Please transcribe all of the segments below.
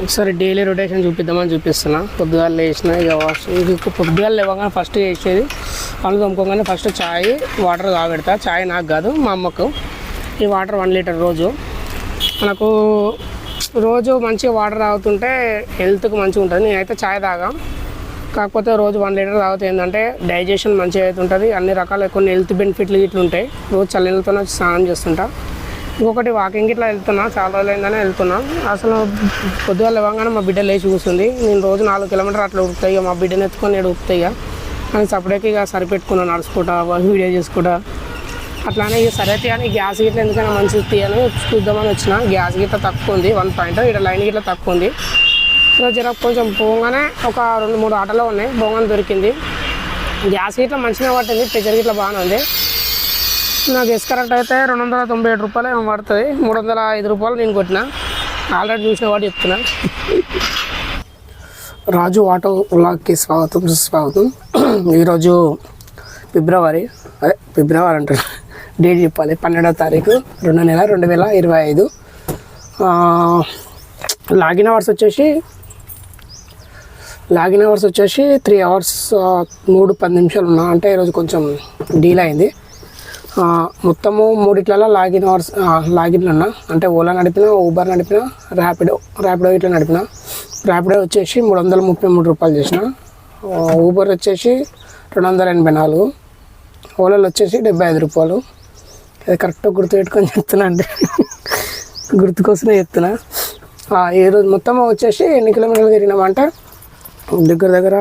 ఒకసారి daily rotation చూపిద్దామని చూపిస్తున్నా. పొద్దుగాల లేచిన ఇక పొద్దుగాల లేవగానే ఫస్ట్ చేసేది పనులు తోముకోగానే ఫస్ట్ చాయ్ వాటర్ తాగబెడతా. చాయ్ నాకు కాదు, మా అమ్మకు. ఈ వాటర్ 1 లీటర్ రోజు. మనకు రోజు మంచిగా వాటర్ తాగుతుంటే హెల్త్కి మంచిగా ఉంటుంది. నేనైతే చాయ్ తాగా, కాకపోతే రోజు 1 లీటర్ తాగితే ఏంటంటే డైజెషన్ మంచిగా అవుతుంటుంది. అన్ని రకాల కొన్ని హెల్త్ బెనిఫిట్లు ఇట్లా ఉంటాయి. రోజు చల్లనీళ్ళతో స్నానం చేస్తుంటా. ఇంకొకటి వాకింగ్ ఇట్లా వెళ్తున్నా, చాలా రోజులు అయిందని వెళ్తున్నా. అసలు పొద్దుగా లేవగానే మా బిడ్డ లేచి కూర్చుంది. నేను రోజు 4 కిలోమీటర్లు అట్లా ఉరుకుతాయి. మా బిడ్డను ఎత్తుకొని నేను ఉరుకుతాయి. కానీ సపరేట్గా ఇక సరిపెట్టుకున్నాను, నడుచుకుంటా వీడియో చేసుకుంటా. అట్లానే ఇక సరే అని గ్యాస్ గిట్ల ఎందుకైనా మంచిది తీయని చూద్దామని వచ్చిన. గ్యాస్ గిట్ల తక్కువ ఉంది, 1 పాయింట్. ఇక్కడ లైన్ గిట్ల తక్కువ ఉంది. జర కొంచెం పోగానే ఒక 2-3 ఆటోలో ఉన్నాయి, పోగానే దొరికింది. గ్యాస్ గిట్ల మంచిగా పట్టింది, ప్రెషర్ గిట్ల బాగానే ఉంది. నాకు గెస్ కరెక్ట్ అయితే 297 రూపాయలు ఏమో పడుతుంది. 305 రూపాయలు నేను కొట్టిన. ఆల్రెడీ చూసిన వాడు చెప్తున్నా. రాజు ఆటో వ్లాగ్కి స్వాగతం. ఈరోజు ఫిబ్రవరి అంటారు, డేట్ చెప్పాలి. 12వ తారీఖు 2వ నెల 2025. లాగిన్ అవర్స్ వచ్చేసి 3 అవర్స్ 3:10 నిమిషాలు ఉన్నా. అంటే ఈరోజు కొంచెం డీల్ అయింది. మొత్తము 3 లాగిన్లు ఉన్నా. అంటే ఓలా నడిపిన, ఊబర్ నడిపిన, ర్యాపిడో ఇట్లా నడిపిన. ర్యాపిడో వచ్చేసి 333 రూపాయలు చేసిన. ఊబర్ వచ్చేసి 284. ఓలాలో వచ్చేసి 75 రూపాయలు. అది కరెక్ట్గా గుర్తుపెట్టుకొని చెప్తున్నా, అంటే గుర్తుకోసమే చెప్తున్నా. ఈరోజు మొత్తం వచ్చేసి ఎన్ని కిలోమీటర్లు తిరిగినామంటే దగ్గర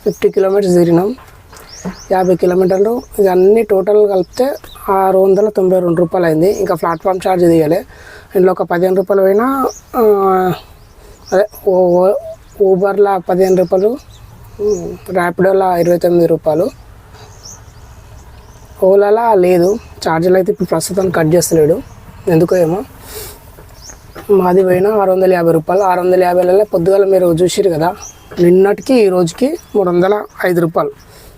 50 కిలోమీటర్స్ తిరిగినాం. 50 కిలోమీటర్లు. ఇవన్నీ టోటల్ కలిపితే 692 రూపాయలు అయింది. ఇంకా ప్లాట్ఫామ్ ఛార్జ్ తీయాలి. ఇందులో ఒక 15 రూపాయలు పోయినా, అదే ఊబర్లో 15 రూపాయలు, ర్యాపిడోలో 29 రూపాయలు, ఓలాలో లేదు. ఛార్జీలు అయితే ఇప్పుడు ప్రస్తుతం కట్ చేస్తలేడు, ఎందుకో ఏమో. మాది పోయినా 650 రూపాయలు. 650లలో పొద్దుగాల మీరు చూసిరు కదా, నిన్నటికి ఈ రోజుకి 305 రూపాయలు.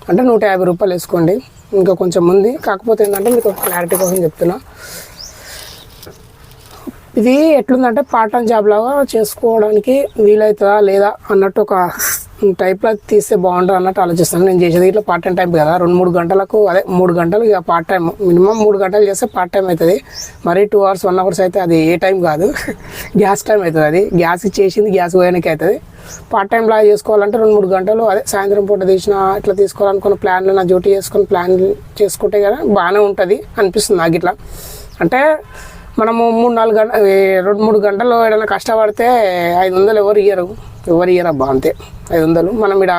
అంటే 150 రూపాయలు వేసుకోండి. ఇంకా కొంచెం ఉంది. కాకపోతే ఏంటంటే మీకు క్లారిటీ కోసం చెప్తున్నా. ఇది ఎట్లుందంటే పార్ట్ టైం జాబ్ లాగా చేసుకోవడానికి వీలవుతుందా లేదా అన్నట్టు ఒక టైప్లో తీస్తే బాగుంటుంది అన్నట్టు ఆలోచిస్తాను. నేను చేసేది ఇట్లా పార్ట్ టైం కదా, 2-3 గంటలకు, అదే 3 గంటలు ఇక పార్ట్ టైం. మినిమం 3 గంటలు చేస్తే పార్ట్ టైం అవుతుంది. మరి 2 అవర్స్ 1 అవర్స్ అయితే అది ఏ టైం కాదు, గ్యాస్ టైం అవుతుంది. అది గ్యాస్ చేసింది గ్యాస్ పోయానికి అవుతుంది. పార్ట్ టైం లాగా చేసుకోవాలంటే 2-3 గంటలు, అదే సాయంత్రం పూట తీసిన ఇట్లా తీసుకోవాలనుకున్న ప్లాన్లో నా డ్యూటీ ప్లాన్ చేసుకుంటే కదా బాగానే ఉంటుంది అనిపిస్తుంది నాకు. ఇట్లా అంటే మనము 3-4 గంటలు 2-3 గంటలు ఏదైనా కష్టపడితే 500 ఎవరు ఇయ్యరు అబ్బా, అంతే. 500 మనం ఇక్కడ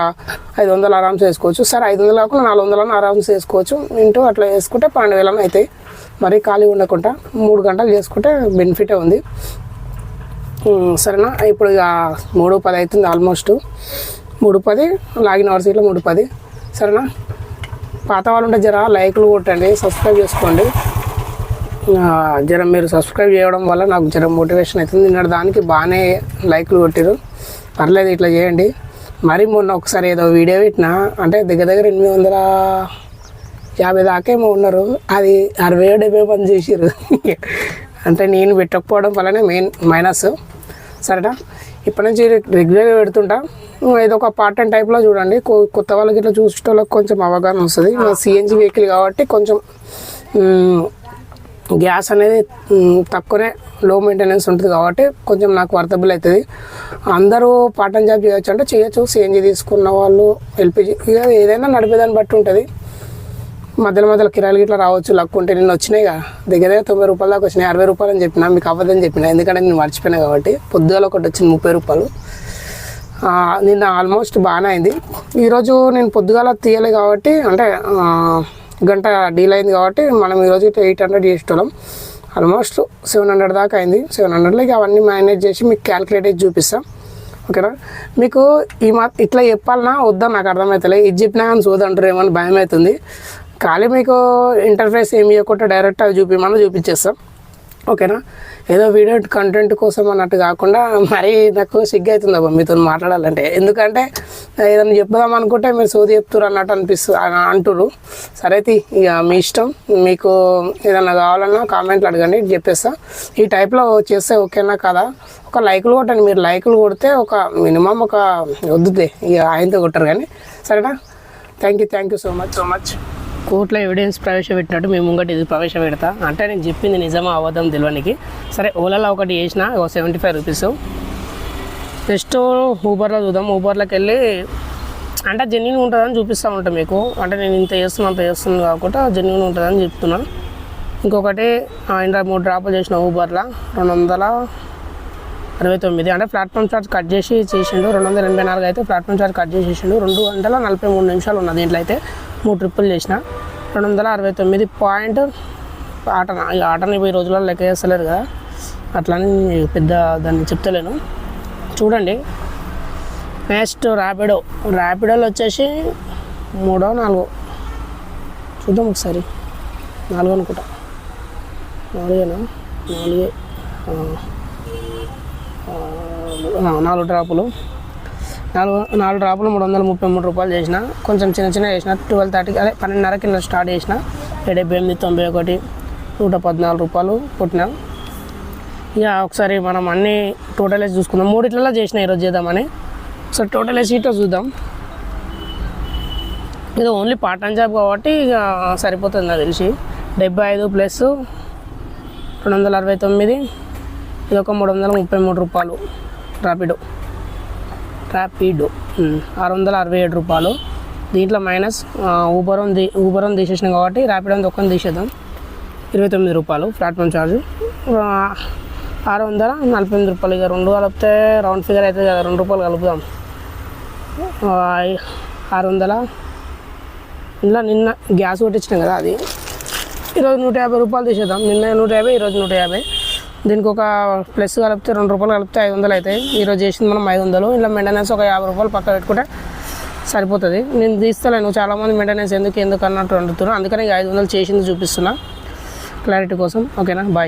500 ఆరామ్స్ వేసుకోవచ్చు. సరే 500 కాకుండా 400 ఆరామ్స్ వేసుకోవచ్చు. ఇంటూ అట్లా వేసుకుంటే 12,000 అవుతాయి. మరీ ఖాళీ ఉండకుండా 3 గంటలు చేసుకుంటే బెనిఫిటే ఉంది. సరేనా? ఇప్పుడు ఇక 3:10 అవుతుంది, ఆల్మోస్ట్ 3:10. లాగిన్ అవర్స్ ఇట్లా 3:10. సరేనా? పాత వాళ్ళు ఉంటే జర లైక్లు కొట్టండి, సబ్స్క్రైబ్ చేసుకోండి. జర మీరు సబ్స్క్రైబ్ చేయడం వల్ల నాకు జర మోటివేషన్ అవుతుంది. నిన్న దానికి బాగానే లైక్లు కొట్టారు, పర్లేదు ఇట్లా చేయండి. మరి మొన్న ఒకసారి ఏదో వీడియో పెట్టినా, అంటే దగ్గర 850 దాకేమో ఉన్నారు. అది 60-70 మంది చేసారు. అంటే నేను పెట్టకపోవడం వల్లనే మైనస్. సరేనా? ఇప్పటి నుంచి రెగ్యులర్గా పెడుతుంటా. ఏదో ఒక పార్ట్ టైం టైప్లో చూడండి. కొత్త వాళ్ళకి ఇట్లా చూసేటోళ్ళకి కొంచెం అవగాహన వస్తుంది. మా సిఎన్జి వెహికల్ కాబట్టి కొంచెం గ్యాస్ అనేది తక్కువనే, లో మెయింటెనెన్స్ ఉంటుంది కాబట్టి కొంచెం నాకు వర్తబుల్ అవుతుంది. అందరూ పార్ట్ టైం జాబ్ చేయొచ్చు అంటే చేయొచ్చు. సిఎన్జి తీసుకున్న వాళ్ళు, ఎల్పిజి, ఇక ఏదైనా నడిపేదాన్ని బట్టి ఉంటుంది. మధ్యలో కిరాయిలు గిట్లా రావచ్చు, లక్ ఉంటే. నిన్న వచ్చినాయి దగ్గర 90 రూపాయల దాకా వచ్చినాయి. 60 రూపాయలు అని చెప్పినా, మీకు అవ్వదని చెప్పిన, ఎందుకంటే నేను మర్చిపోయినా కాబట్టి. పొద్దుగాల ఒకటి వచ్చింది 30 రూపాయలు. నిన్న ఆల్మోస్ట్ బాగానే అయింది. ఈరోజు నేను పొద్దుగాల తీయలే కాబట్టి, అంటే గంట డీల్ అయింది కాబట్టి మనం ఈరోజు 800 చేసేటోళ్ళం. ఆల్మోస్ట్ 700 దాకా అయింది. 700లో ఇక అవన్నీ మేనేజ్ చేసి మీకు క్యాల్కులేట్ చేసి చూపిస్తాం. ఓకేనా? మీకు ఇట్లా చెప్పాలన్నా వద్దా నాకు అర్థమవుతలే. ఇది చెప్పినా కానీ చూదంటారు ఏమని భయం అవుతుంది. ఖాళీ మీకు ఇంటర్ఫేస్ ఏమి ఇవ్వకుండా డైరెక్ట్ అవి చూపించేస్తాం. ఓకేనా. ఏదో వీడియో కంటెంట్ కోసం అన్నట్టు కాకుండా మరీ నాకు సిగ్గు అవుతుంది అబ్బా మీతో మాట్లాడాలంటే. ఎందుకంటే ఏదైనా చెప్దాం అనుకుంటే మీరు సోది చెప్తారు అన్నట్టు అంటురు. సరే ఇక మీ ఇష్టం. మీకు ఏదన్నా కావాలన్నా కామెంట్లు అడగండి, చెప్పేస్తా. ఈ టైప్లో చేస్తే ఓకేనా కదా. ఒక లైకులు కొట్టండి. మీరు లైకులు కొడితే ఒక మినిమం ఒక వద్దుతే ఇక ఆయనతో కొట్టరు కానీ. సరేనా. Thank you so much. కోర్టులో ఎవిడెన్స్ ప్రవేశపెట్టినట్టు మేము ముంగట ఇది ప్రవేశపెడతా. అంటే నేను చెప్పింది నిజమా అబద్ధం తెలియనికి. సరే ఓలాలో ఒకటి చేసిన 75 రూపీస్. నెక్స్ట్ ఊబర్లో చూద్దాం. ఊబర్లోకి వెళ్ళి అంటే జెన్యున్ ఉంటుందని చూపిస్తూ ఉంటాం మీకు. అంటే నేను ఇంత చేస్తున్నాను కాకుండా జెన్యున్ ఉంటుందని చెప్తున్నా. ఇంకొకటి 3 డ్రాపులు చేసిన ఊబర్లో 269. అంటే ప్లాట్ఫామ్ ఛార్జ్ కట్ చేసిండు. 284 అయితే ప్లాట్ఫామ్ ఛార్జ్ కట్ చేసేసిండు. 2 గంటల 43 నిమిషాలు ఉన్నది. దీంట్లో అయితే 3 ట్రిప్పులు చేసిన 269 పాయింట్. ఆటని ఈ రోజుల్లో లెక్క చేస్తలేరు కదా, అట్లని పెద్ద దాన్ని చెప్తలేను. చూడండి. నెక్స్ట్ ర్యాపిడోలో వచ్చేసి 3 4 చూద్దాం ఒకసారి. 4 అనుకుంటా. 4 డ్రాపులు 4 డ్రాపులు 333 రూపాయలు చేసిన. కొంచెం చిన్న చేసిన. 12:30 అదే 12:30 కింద స్టార్ట్ చేసిన. 78, 91, 114 రూపాయలు కొట్టిన. ఇక ఒకసారి మనం అన్నీ టోటల్ వేసి చూసుకుందాం. 3 చేసిన ఈరోజు చేద్దామని. ఒకసారి టోటల్ వేసి ఇట్లా చూద్దాం. ఇది ఓన్లీ పార్ట్ టైం జాబ్ కాబట్టి ఇక సరిపోతుంది నాకు తెలిసి. 75 ప్లస్ 269, ఇది ఒక 333 రూపాయలు. ర్యాపిడో 667 రూపాయలు. దీంట్లో మైనస్ ఊబర్ తీసేసినాం కాబట్టి ర్యాపిడో ఒక్కని తీసేద్దాం. 29 రూపాయలు ప్లాట్ఫామ్ ఛార్జ్. 648 రూపాయలు. ఇక 2 కలిపితే రౌండ్ ఫిగర్ అవుతుంది కదా, 2 రూపాయలు కలుపుదాం. 600. ఇలా నిన్న గ్యాస్ కొట్టించినాం కదా, అది ఈరోజు 150 రూపాయలు తీసేద్దాం. నిన్న 150, ఈరోజు 150. దీనికి ఒక ప్లస్ కలిపితే 2 రూపాయలు కలిపితే 500 అవుతాయి. ఈరోజు చేసింది మనం 500. ఇలా మెయింటెనెన్స్ ఒక 50 రూపాయలు పక్క పెట్టుకుంటే సరిపోతుంది. నేను తీస్తలేను, చాలామంది మెయింటెనెన్స్ ఎందుకు అన్నట్టు అంటున్నారు. అందుకని 500 చేసింది చూపిస్తున్నా క్లారిటీ కోసం. ఓకేనా. బాయ్.